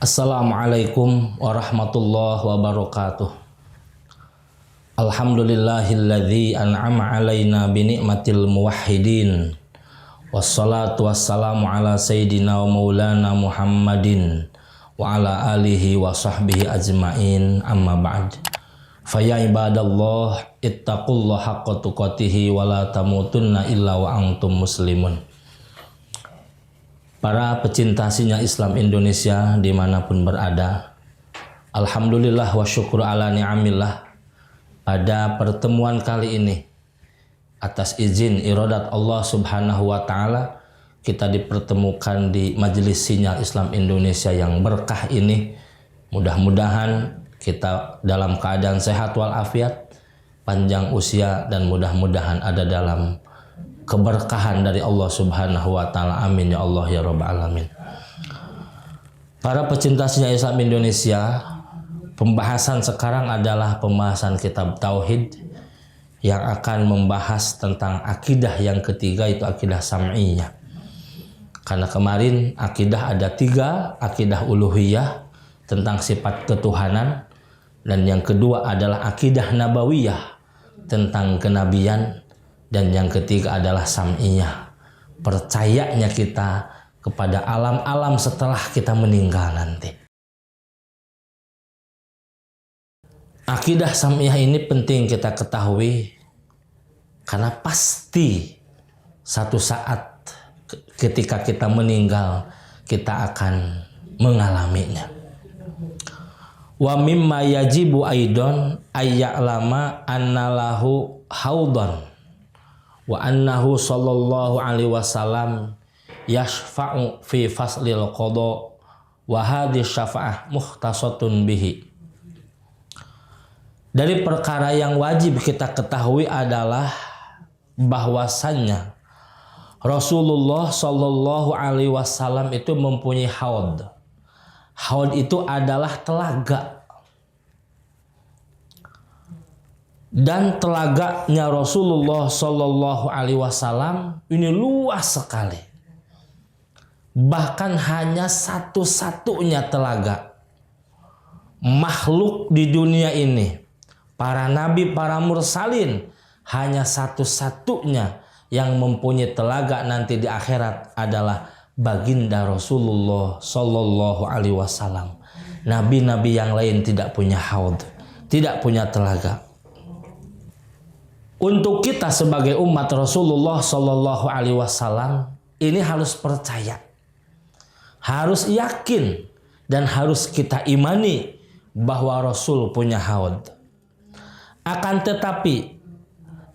Assalamualaikum warahmatullahi wabarakatuh. Alhamdulillahilladzi an'ama alaina binikmatil muwahhidin. Wassalatu wassalamu ala sayyidina wa maulana Muhammadin wa ala alihi wa sahbihi ajmain, amma ba'd. Faya ibadallah ittaqullaha haqqa tuqatih wa la tamutunna illa wa antum muslimun. Para pecinta sinyal Islam Indonesia dimanapun berada, alhamdulillah wa syukur ala ni'amillah. Pada pertemuan kali ini, atas izin iradat Allah subhanahu wa ta'ala, kita dipertemukan di majelis sinyal Islam Indonesia yang berkah ini. Mudah-mudahan kita dalam keadaan sehat walafiat, panjang usia, dan mudah-mudahan ada dalam keberkahan dari Allah subhanahu wa ta'ala. Amin ya Allah ya rabbal alamin. Para pecinta sinyal Islam Indonesia, pembahasan sekarang adalah pembahasan kitab Tauhid yang akan membahas tentang akidah yang ketiga, itu akidah sam'iyah. Karena kemarin akidah ada tiga, akidah uluhiyah tentang sifat ketuhanan, dan yang kedua adalah akidah nabawiyah tentang kenabian, dan yang ketiga adalah sam'iyah, percayanya kita kepada alam-alam setelah kita meninggal nanti. Akidah sam'iyah ini penting kita ketahui, karena pasti satu saat ketika kita meninggal kita akan mengalaminya. Wa mimma yajibu aidon ayya'lama annalahu haudon wa annahu sallallahu alaihi wasallam yashfa'u fi faslil qada wa hadhihi syafa'ah mukhtasatun bihi. Dari perkara yang wajib kita ketahui adalah bahwasannya Rasulullah sallallahu alaihi wasallam itu mempunyai haud. Haud itu adalah telaga. Dan telaganya Rasulullah sallallahu alaihi wasallam ini luas sekali. Bahkan hanya satu-satunya telaga makhluk di dunia ini, para nabi, para mursalin, hanya satu-satunya yang mempunyai telaga nanti di akhirat adalah baginda Rasulullah sallallahu alaihi wasallam. Nabi-nabi yang lain tidak punya haud, tidak punya telaga. Untuk kita sebagai umat Rasulullah sallallahu alaihi wasallam ini harus percaya, harus yakin, dan harus kita imani bahwa Rasul punya haud. Akan tetapi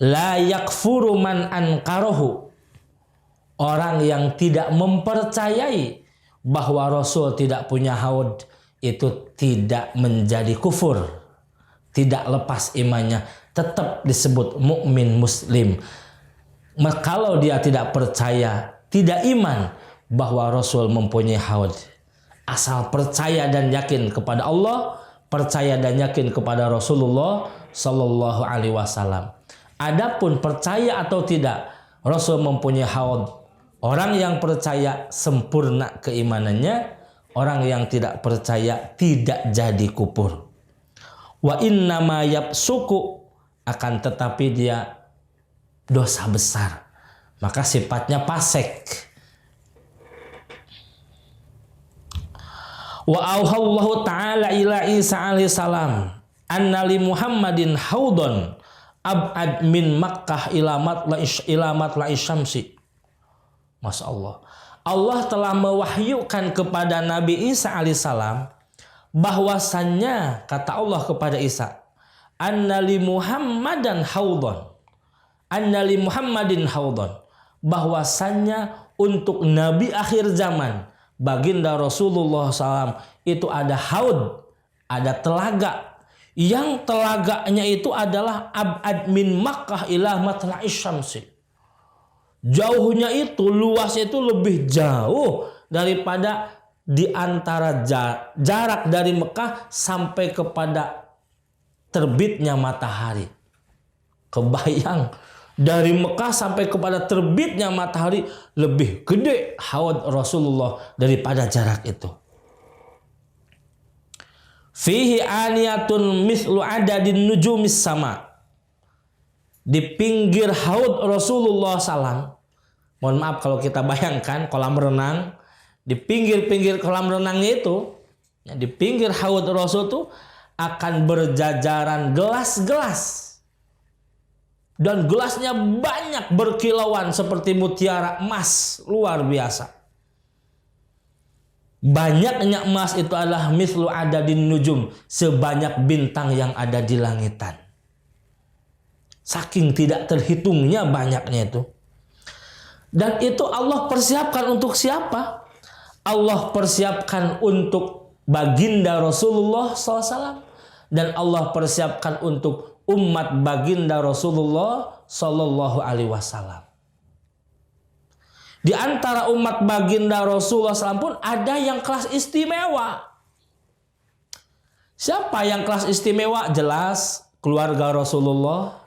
la yakfuru man ankarahu, orang yang tidak mempercayai bahwa Rasul tidak punya haud itu tidak menjadi kufur, tidak lepas imannya, tetap disebut mukmin muslim. Kalau dia tidak percaya, tidak iman bahwa Rasul mempunyai haud, asal percaya dan yakin kepada Allah, percaya dan yakin kepada Rasulullah sallallahu alaihi wasallam. Adapun percaya atau tidak Rasul mempunyai haud, orang yang percaya sempurna keimanannya, orang yang tidak percaya tidak jadi kufur. Wa innama yabsuku, akan tetapi dia dosa besar, maka sifatnya fasik. Wa auhallahu ta'ala ila Isa alaihi salam anna li Muhammadin haudon ab'ad min Makkah ila matla'i syamsi. Masya Allah. Allah telah mewahyukan kepada Nabi Isa alaihissalam bahwasannya, kata Allah kepada Isa, annali Muhammadin haudon, bahwasannya untuk Nabi akhir zaman, baginda Rasulullah SAW itu ada haud, ada telaga, yang telaganya itu adalah ab'ad min Makkah ila matla'i syamsi. Jauhnya itu, luasnya itu lebih jauh daripada di antara jarak dari Mekah sampai kepada terbitnya matahari. Kebayang, dari Mekah sampai kepada terbitnya matahari lebih gede haud Rasulullah daripada jarak itu. fihi aniyatun mithlu adadin nujumis sama. Di pinggir haud Rasulullah SAW, mohon maaf kalau kita bayangkan kolam renang, di pinggir-pinggir kolam renangnya itu, ya, di pinggir haud Rasul itu akan berjajaran gelas-gelas. Dan gelasnya banyak berkilauan seperti mutiara emas, luar biasa. Banyaknya emas itu adalah mithlu adadin nujum, sebanyak bintang yang ada di langitan. Saking tidak terhitungnya banyaknya itu. Dan itu Allah persiapkan untuk siapa? Allah persiapkan untuk baginda Rasulullah SAW. Dan Allah persiapkan untuk umat baginda Rasulullah Sallallahu Alaihi Wasallam. Di antara umat baginda Rasulullah SAW pun ada yang kelas istimewa. Siapa yang kelas istimewa? Jelas keluarga Rasulullah,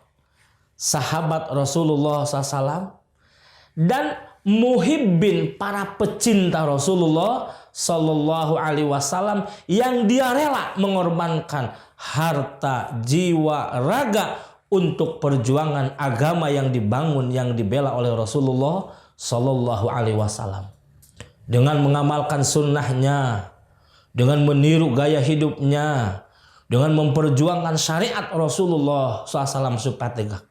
sahabat Rasulullah SAW, dan muhibbin, para pecinta Rasulullah Sallallahu Alaihi Wasallam yang dia rela mengorbankan harta, jiwa, raga untuk perjuangan agama yang dibangun, yang dibela oleh Rasulullah Sallallahu Alaihi Wasallam. Dengan mengamalkan sunnahnya, dengan meniru gaya hidupnya, dengan memperjuangkan syariat Rasulullah SAW supaya tegak.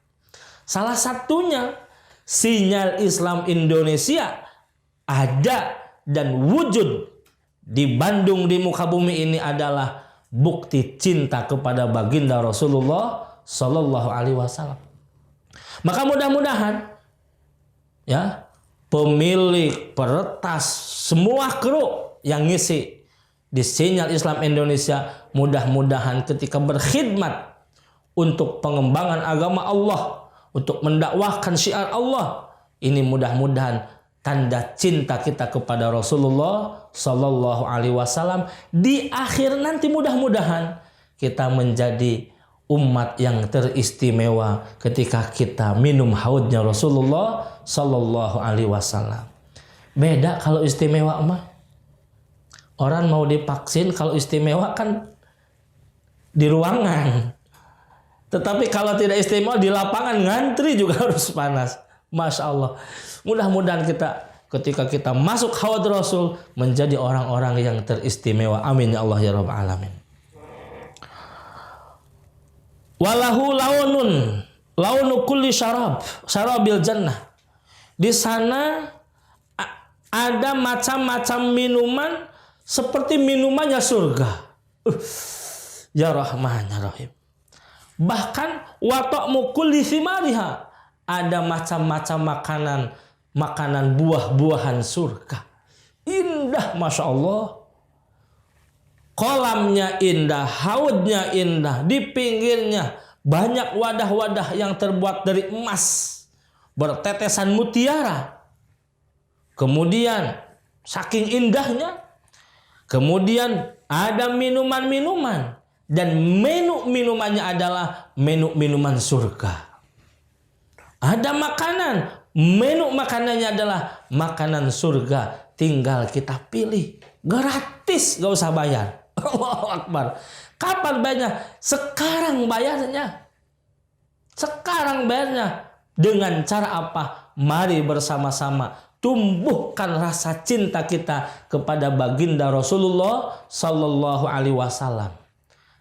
Salah satunya sinyal Islam Indonesia ada dan wujud di Bandung, di muka bumi ini adalah bukti cinta kepada baginda Rasulullah Sallallahu Alaihi Wasallam. Maka mudah-mudahan ya pemilik, peretas, semua kru yang ngisi di sinyal Islam Indonesia mudah-mudahan ketika berkhidmat untuk pengembangan agama Allah, untuk mendakwahkan syiar Allah, ini mudah-mudahan tanda cinta kita kepada Rasulullah Sallallahu Alaihi Wasallam di akhir nanti mudah-mudahan kita menjadi umat yang teristimewa ketika kita minum haudnya Rasulullah Sallallahu Alaihi Wasallam. Beda kalau istimewa mah. Orang mau divaksin kalau istimewa kan di ruangan. Tetapi kalau tidak istimewa di lapangan ngantri juga harus panas. Masya Allah. Mudah-mudahan kita ketika kita masuk haud Rasul menjadi orang-orang yang teristimewa. Amin ya Allah ya Rabbal Alamin. Walahu launun, launu kulli syarabil jannah. Di sana ada macam-macam minuman seperti minumannya surga. Ya Rahman ya Rahim. Bahkan wata'mu kulli thimariha, ada macam-macam makanan buah-buahan surga. Indah, Masya Allah. Kolamnya indah, haudnya indah, di pinggirnya banyak wadah-wadah yang terbuat dari emas, bertetesan mutiara. Kemudian saking indahnya, kemudian ada minuman-minuman, dan menu minumannya adalah menu minuman surga. Ada makanan, menu makanannya adalah makanan surga. Tinggal kita pilih, gratis, gak usah bayar. Allahu Akbar. Kapan bayarnya? Sekarang bayarnya. Sekarang bayarnya. Dengan cara apa? Mari bersama-sama tumbuhkan rasa cinta kita kepada baginda Rasulullah Sallallahu Alaihi Wasallam.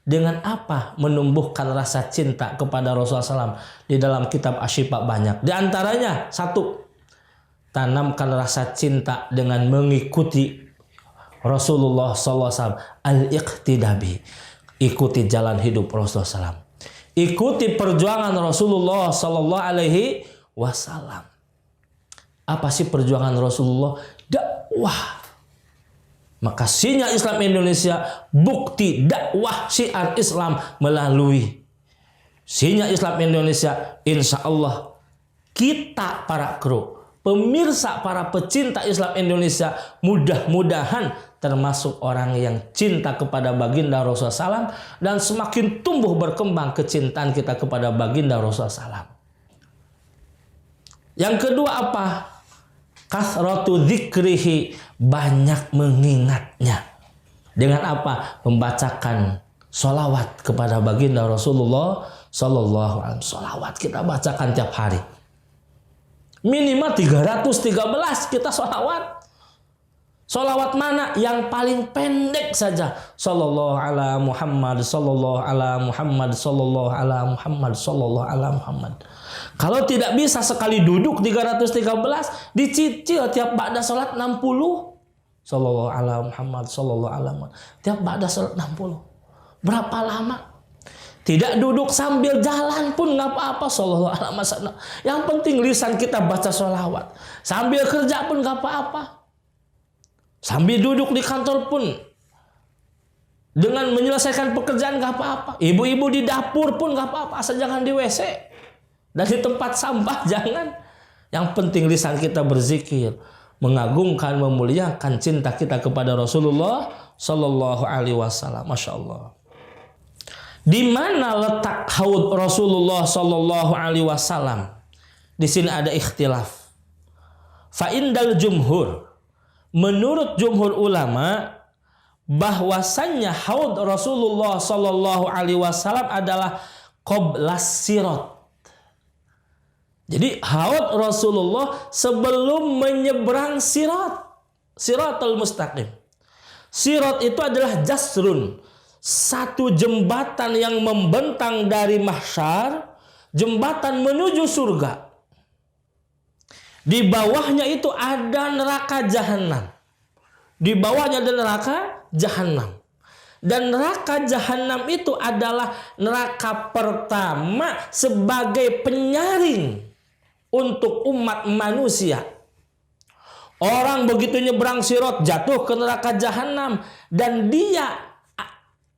Dengan apa menumbuhkan rasa cinta kepada Rasulullah SAW? Di dalam kitab Asy-Syifa banyak. Di antaranya satu, tanamkan rasa cinta dengan mengikuti Rasulullah SAW. Al-iqtidabi, ikuti jalan hidup Rasulullah SAW. Ikuti perjuangan Rasulullah Sallallahu Alaihi Wasallam. Apa sih perjuangan Rasulullah? Dakwah. Maka sinyal Islam Indonesia bukti dakwah syiar Islam melalui sinyal Islam Indonesia. Insya Allah kita para kru, pemirsa, para pecinta Islam Indonesia, mudah-mudahan termasuk orang yang cinta kepada baginda Rasulullah SAW dan semakin tumbuh berkembang kecintaan kita kepada baginda Rasulullah SAW. Yang kedua apa? Kasratu dzikrihi, banyak mengingatnya. Dengan apa? Membacakan Sholawat kepada baginda Rasulullah Sallallahu Alaihi Wasallam. Sholawat kita bacakan tiap hari. Minimal 313 kita sholawat. Sholawat mana? Yang paling pendek saja. Sallallahu ala Muhammad, sallallahu ala Muhammad, sallallahu ala Muhammad, sallallahu ala Muhammad. Kalau tidak bisa sekali duduk 313, dicicil tiap ba'da salat 60. Sallallahu ala Muhammad, sallallahu ala Muhammad. Tiap ba'da salat 60. Berapa lama? Tidak duduk sambil jalan pun nggak apa-apa. Sallallahu ala Muhammad. Yang penting lisan kita baca sholawat. Sambil kerja pun nggak apa-apa. Sambil duduk di kantor pun dengan menyelesaikan pekerjaan nggak apa-apa. Ibu-ibu di dapur pun nggak apa-apa. Asal jangan di WC dan di tempat sampah jangan. Yang penting lisan kita berzikir, mengagungkan, memuliakan cinta kita kepada Rasulullah Sallallahu Alaihi Wasallam. Masya Allah. Di mana letak haud Rasulullah Sallallahu Alaihi Wasallam? Di sini ada ikhtilaf. Fa indal jumhur, menurut jumhur ulama, bahwasannya haud Rasulullah Sallallahu Alaihi Wasallam adalah qoblas sirat. Jadi haud Rasulullah sebelum menyeberang sirat, siratul mustaqim. Sirat itu adalah jasrun, satu jembatan yang membentang dari mahsyar, jembatan menuju surga. Di bawahnya itu ada neraka jahanam. Di bawahnya ada neraka jahanam. Dan neraka jahanam itu adalah neraka pertama sebagai penyaring untuk umat manusia. Orang begitu nyebrang sirat jatuh ke neraka jahanam dan dia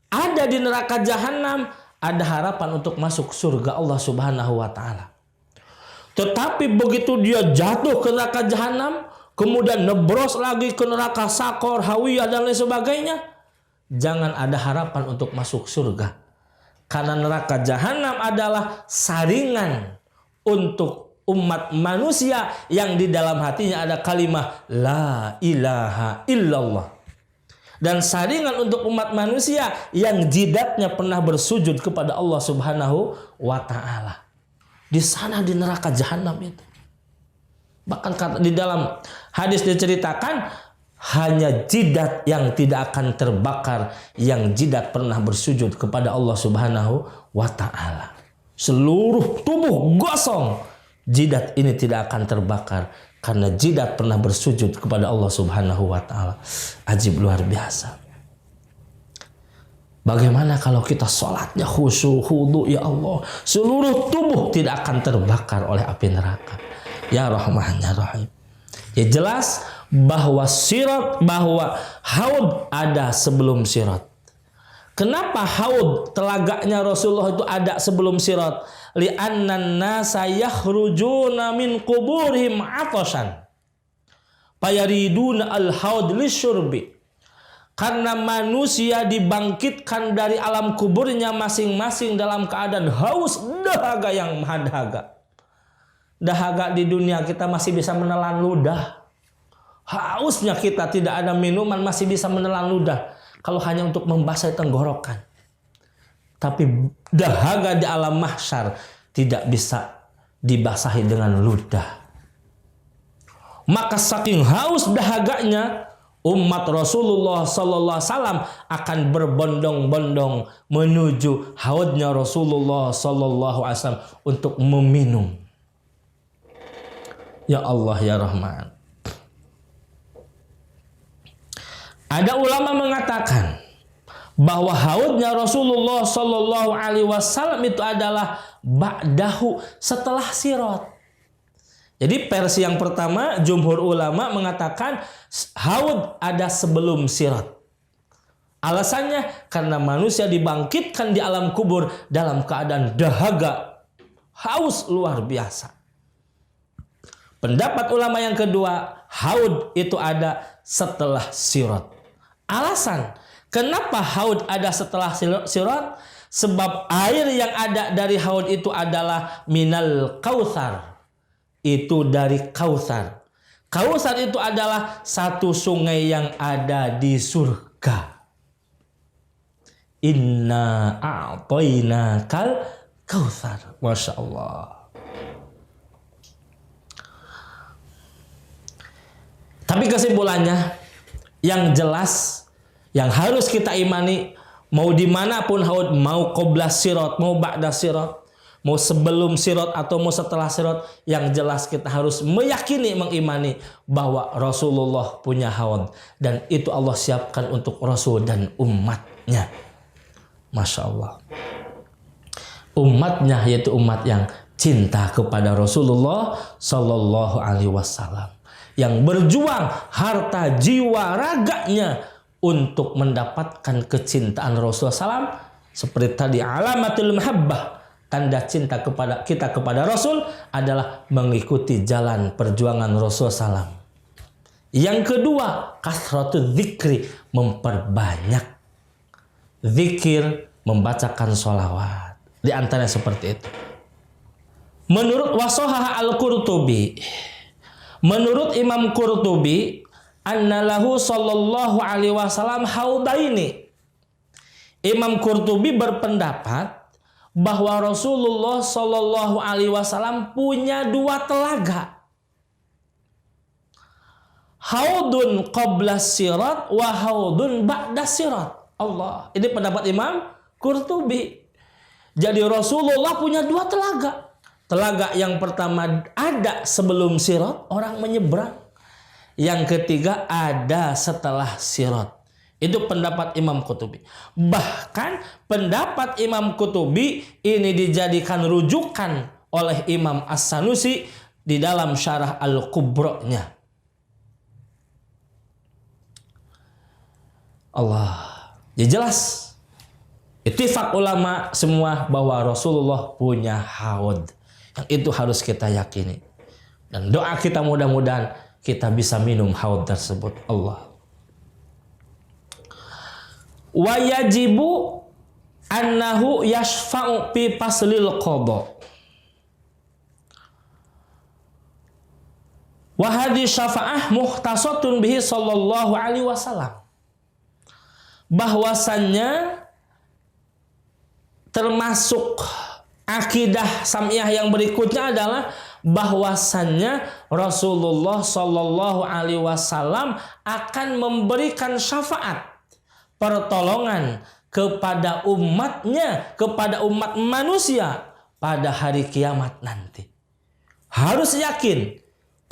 ada di neraka jahanam, ada harapan untuk masuk surga Allah Subhanahu wa taala. Tetapi begitu dia jatuh ke neraka jahanam, kemudian nebros lagi ke neraka sakor, hawiyah dan lain sebagainya, jangan ada harapan untuk masuk surga. Karena neraka jahanam adalah saringan untuk umat manusia yang di dalam hatinya ada kalimat la ilaha illallah. Dan saringan untuk umat manusia yang jidatnya pernah bersujud kepada Allah Subhanahu wa taala. Di sana di neraka jahanam itu. Bahkan di dalam hadis diceritakan hanya jidat yang tidak akan terbakar, yang jidat pernah bersujud kepada Allah Subhanahu wa taala. Seluruh tubuh gosong, jidat ini tidak akan terbakar karena jidat pernah bersujud kepada Allah Subhanahu wa taala. Ajib, luar biasa. Bagaimana kalau kita sholatnya khusyuk, khudu, ya Allah, seluruh tubuh tidak akan terbakar oleh api neraka. Ya Rahman, ya Rahim. Ya jelas bahwa sirat, bahwa haud ada sebelum sirat. Kenapa haud telaganya Rasulullah itu ada sebelum sirat? Li'annan nasa yakhrujuna min quburihim atashan fayariduna al-haud lisyurbi. Karena manusia dibangkitkan dari alam kuburnya masing-masing dalam keadaan haus, dahaga yang maha dahaga. Dahaga di dunia kita masih bisa menelan ludah. Hausnya kita tidak ada minuman masih bisa menelan ludah. Kalau hanya untuk membasahi tenggorokan. Tapi dahaga di alam mahsyar tidak bisa dibasahi dengan ludah. Maka saking haus dahaganya, umat Rasulullah Sallallahu Alaihi Wasallam akan berbondong-bondong menuju haudnya Rasulullah Sallallahu Alaihi Wasallam untuk meminum. Ya Allah, ya Rahman. Ada ulama mengatakan bahwa haudnya Rasulullah Sallallahu Alaihi Wasallam itu adalah ba'dahu, setelah sirat. Jadi versi yang pertama, jumhur ulama mengatakan haud ada sebelum sirat. Alasannya karena manusia dibangkitkan di alam kubur dalam keadaan dahaga, haus luar biasa. Pendapat ulama yang kedua, haud itu ada setelah sirat. Alasan kenapa haud ada setelah sirat? Sebab air yang ada dari haud itu adalah minal kautsar. Itu dari Kautsar. Kautsar itu adalah satu sungai yang ada di surga. Inna a'tainakal kautsar. Masya Allah. Tapi kesimpulannya, yang jelas, yang harus kita imani, mau dimanapun haud, mau qobla sirat, mau ba'da sirat, mau sebelum sirat atau mau setelah sirat, yang jelas kita harus meyakini, mengimani bahwa Rasulullah punya haud, dan itu Allah siapkan untuk Rasul dan umatnya. Masya Allah. Umatnya yaitu umat yang cinta kepada Rasulullah Sallallahu Alaihi Wasallam, yang berjuang harta jiwa raganya untuk mendapatkan kecintaan Rasulullah SAW. Seperti tadi, alamatul mahabbah, tanda cinta kita kepada Rasul adalah mengikuti jalan perjuangan Rasulullah SAW. Yang kedua, kasratul dzikri, memperbanyak zikir, membacakan sholawat. Di antaranya seperti itu. Menurut Wasohah Al-Qurtubi, menurut Imam Qurtubi, annalahu sallallahu alaihi wasallam haudaini. Imam Qurtubi berpendapat bahwa Rasulullah sallallahu alaihi wasallam punya dua telaga. Haudun qabla sirat wa haudun ba'da sirat. Allah. Ini pendapat Imam Qurtubi. Jadi Rasulullah punya dua telaga. Telaga yang pertama ada sebelum sirat, orang menyeberang. Yang ketiga ada setelah sirat. Itu pendapat Imam Qurtubi. Bahkan pendapat Imam Qurtubi ini dijadikan rujukan oleh Imam As-Sanusi di dalam Syarah Al-Kubra-nya. Allah. Ya jelas. Ittifaq ulama semua bahwa Rasulullah punya haud. Yang itu harus kita yakini. Dan doa kita mudah-mudahan kita bisa minum haud tersebut. Allah. Wa yajibu annahu yashfa'u fi faslil qada. Wa hadhihi syafa'ah muhtasatun bihi sallallahu alaihi wasallam. Bahwasannya termasuk akidah sam'iyah yang berikutnya adalah bahwasannya Rasulullah Sallallahu Alaihi Wasallam akan memberikan syafaat, pertolongan kepada umatnya, kepada umat manusia pada hari kiamat nanti. Harus yakin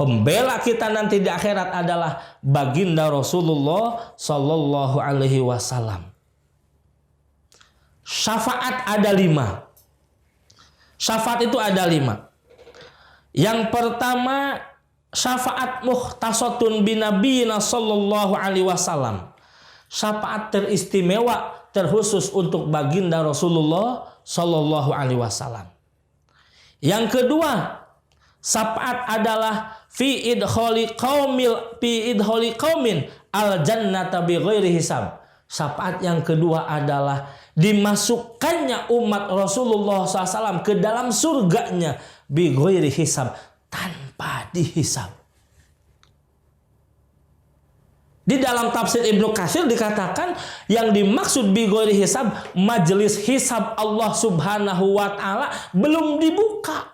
pembela kita nanti di akhirat adalah baginda Rasulullah Sallallahu Alaihi Wasallam. Syafaat ada 5. Syafaat itu ada 5. Yang pertama, syafaat muhtasatun binabiyina sallallahu alaihi wasallam. Syafaat teristimewa, terkhusus untuk baginda Rasulullah sallallahu alaihi wasallam. Yang kedua, syafaat adalah fi idkhali qaumin al jannata bighairi hisab. Syafaat yang kedua adalah dimasukkannya umat Rasulullah SAW ke dalam surganya bighairi hisab, tanpa dihisab. Di dalam tafsir Ibnu Katsir dikatakan yang dimaksud bighairi hisab, majelis hisab Allah Subhanahu wa taala belum dibuka.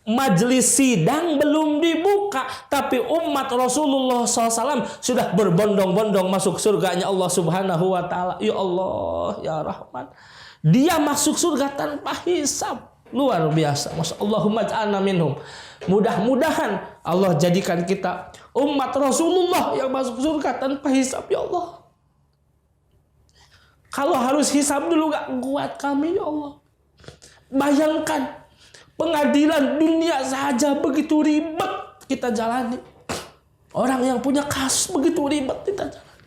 Majelis sidang belum dibuka, tapi umat Rasulullah SAW sudah berbondong-bondong masuk surganya Allah Subhanahu wa taala. Ya Allah, ya Rahman. Dia masuk surga tanpa hisab. Luar biasa. Masya Allahumma ja'alna minhum. Mudah-mudahan Allah jadikan kita umat Rasulullah yang masuk surga tanpa hisab, ya Allah. Kalau harus hisab dulu gak kuat kami, ya Allah. Bayangkan pengadilan dunia saja begitu ribet kita jalani. Orang yang punya kasus begitu ribet kita jalani.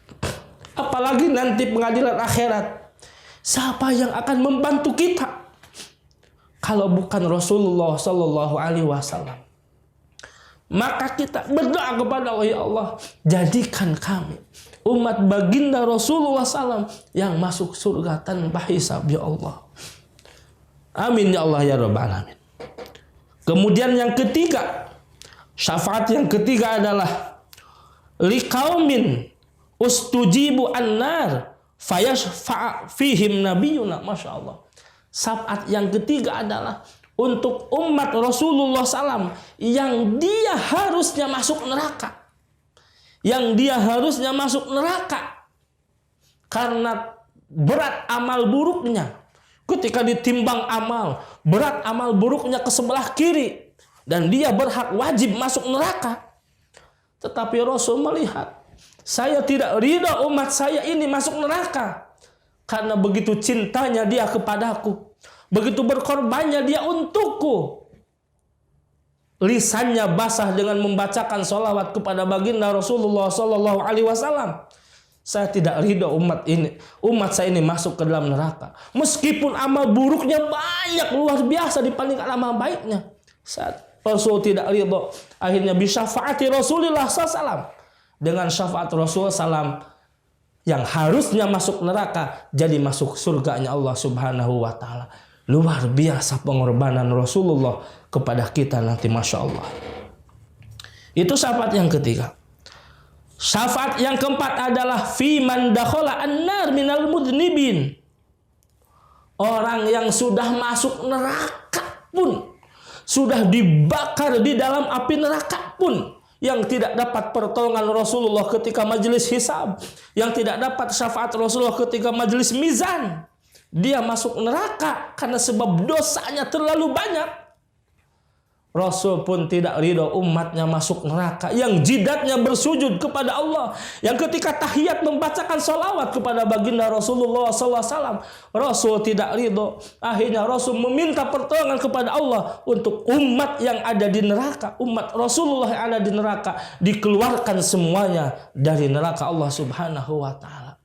Apalagi nanti pengadilan akhirat. Siapa yang akan membantu kita kalau bukan Rasulullah Sallallahu Alaihi Wasallam? Maka kita berdoa kepada Allah, ya Allah, jadikan kami umat baginda Rasulullah SAW yang masuk surga tanpa hisab, ya Allah. Amin ya Allah ya Rabbal Alamin. Kemudian yang ketiga, syafaat yang ketiga adalah liqaumin ustujibu annar fayashfa' fihim nabiyuna. Masya Allah. Syafaat yang ketiga adalah untuk umat Rasulullah SAW yang dia harusnya masuk neraka. Yang dia harusnya masuk neraka karena berat amal buruknya. Ketika ditimbang amal, berat amal buruknya ke sebelah kiri, dan dia berhak wajib masuk neraka. Tetapi Rasul melihat, saya tidak ridha umat saya ini masuk neraka karena begitu cintanya dia kepadaku, begitu berkorbannya dia untukku. Lisannya basah dengan membacakan sholawat kepada baginda Rasulullah Sallallahu Alaihi Wasallam. Saya tidak ridho umat saya ini masuk ke dalam neraka. Meskipun amal buruknya banyak luar biasa dibandingkan amal baiknya. Saat Rasul tidak ridho, akhirnya bisyafaati Rasulullah SAW. Dengan syafaat Rasul SAW yang harusnya masuk neraka jadi masuk surganya Allah Subhanahu wa Ta'ala. Luar biasa pengorbanan Rasulullah kepada kita nanti, Masya Allah. Itu syafaat yang ketiga. Syafaat yang keempat adalah fi man dakhala an-nar minal mudnibin. Orang yang sudah masuk neraka pun, sudah dibakar di dalam api neraka pun, yang tidak dapat pertolongan Rasulullah ketika majelis hisab, yang tidak dapat syafaat Rasulullah ketika majelis mizan, dia masuk neraka karena sebab dosanya terlalu banyak. Rasul pun tidak ridho umatnya masuk neraka, yang jidatnya bersujud kepada Allah, yang ketika tahiyat membacakan salawat kepada baginda Rasulullah SAW. Rasul tidak ridho. Akhirnya Rasul meminta pertolongan kepada Allah untuk umat yang ada di neraka, umat Rasulullah yang ada di neraka, dikeluarkan semuanya dari neraka Allah Subhanahu wa Ta'ala.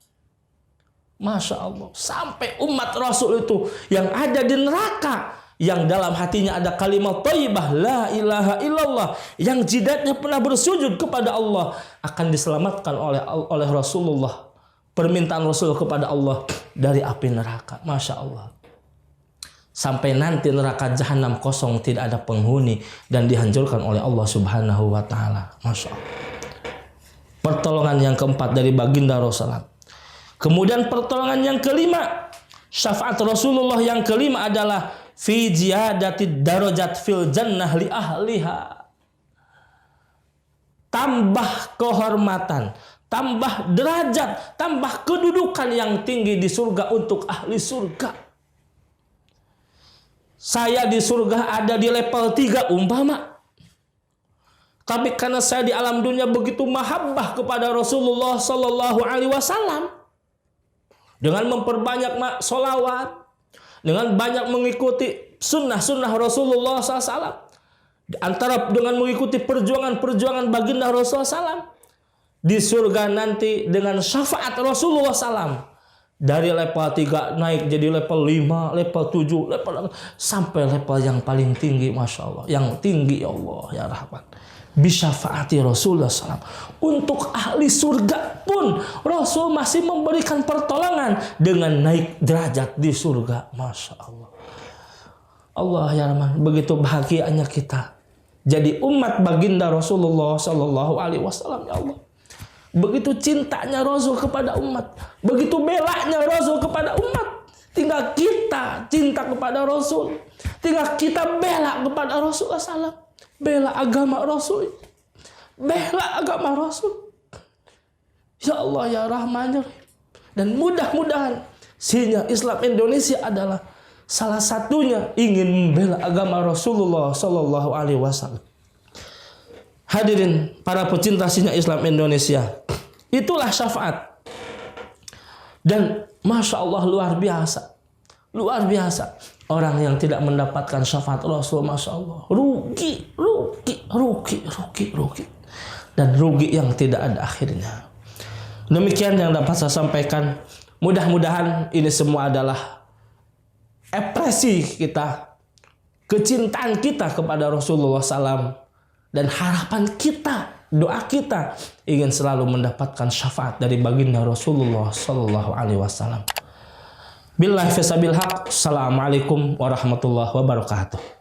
Masya Allah. Sampai umat Rasul itu yang ada di neraka, yang dalam hatinya ada kalimat thayyibah la ilaha illallah, yang jidatnya pernah bersujud kepada Allah, akan diselamatkan oleh Rasulullah. Permintaan Rasul kepada Allah dari api neraka. Masya Allah. Sampai nanti neraka jahanam kosong, tidak ada penghuni, dan dihancurkan oleh Allah Subhanahu wa Ta'ala. Masya Allah. Pertolongan yang keempat dari baginda Rasulullah. Kemudian pertolongan yang kelima, syafaat Rasulullah yang kelima adalah fi ziyadati darajat fil jannah li ahliha. Tambah kehormatan, tambah derajat, tambah kedudukan yang tinggi di surga untuk ahli surga. Saya di surga ada di level 3 umpama, tapi karena saya di alam dunia begitu mahabbah kepada Rasulullah Sallallahu Alaihi Wasallam, dengan memperbanyak sholawat, dengan banyak mengikuti sunnah-sunnah Rasulullah SAW, antara dengan mengikuti perjuangan-perjuangan baginda Rasulullah SAW, di surga nanti dengan syafaat Rasulullah SAW, dari level 3 naik jadi level 5, level 7, level sampai level yang paling tinggi. Masya Allah, yang tinggi, ya Allah ya Rahman. Bisyafaati Rasulullah SAW. Untuk ahli surga pun Rasul masih memberikan pertolongan dengan naik derajat di surga. Masya Allah. Allah ya Rahman, begitu bahagianya kita jadi umat baginda Rasulullah Sallallahu Alaihi Wasallam, ya Allah. Begitu cintanya Rasul kepada umat, begitu belanya Rasul kepada umat. Tinggal kita cinta kepada Rasul, tinggal kita bela kepada Rasulullah SAW. Bela agama Rasul, bela agama Rasul. Ya Allah ya Rahman. Dan mudah-mudahan sinyal Islam Indonesia adalah salah satunya ingin membela agama Rasulullah Sallallahu Alaihi Wasallam. Hadirin para pecinta sinyal Islam Indonesia, itulah syafaat. Dan Masya Allah, luar biasa, luar biasa. Orang yang tidak mendapatkan syafaat Rasul, Masya Allah, rugi. Dan rugi yang tidak ada akhirnya. Demikian yang dapat saya sampaikan. Mudah-mudahan ini semua adalah ekspresi kita, kecintaan kita kepada Rasulullah SAW, dan harapan kita, doa kita ingin selalu mendapatkan syafaat dari baginda Rasulullah Sallallahu Alaihi Wasallam. Billahi fisabil haq. Assalamualaikum warahmatullahi wabarakatuh.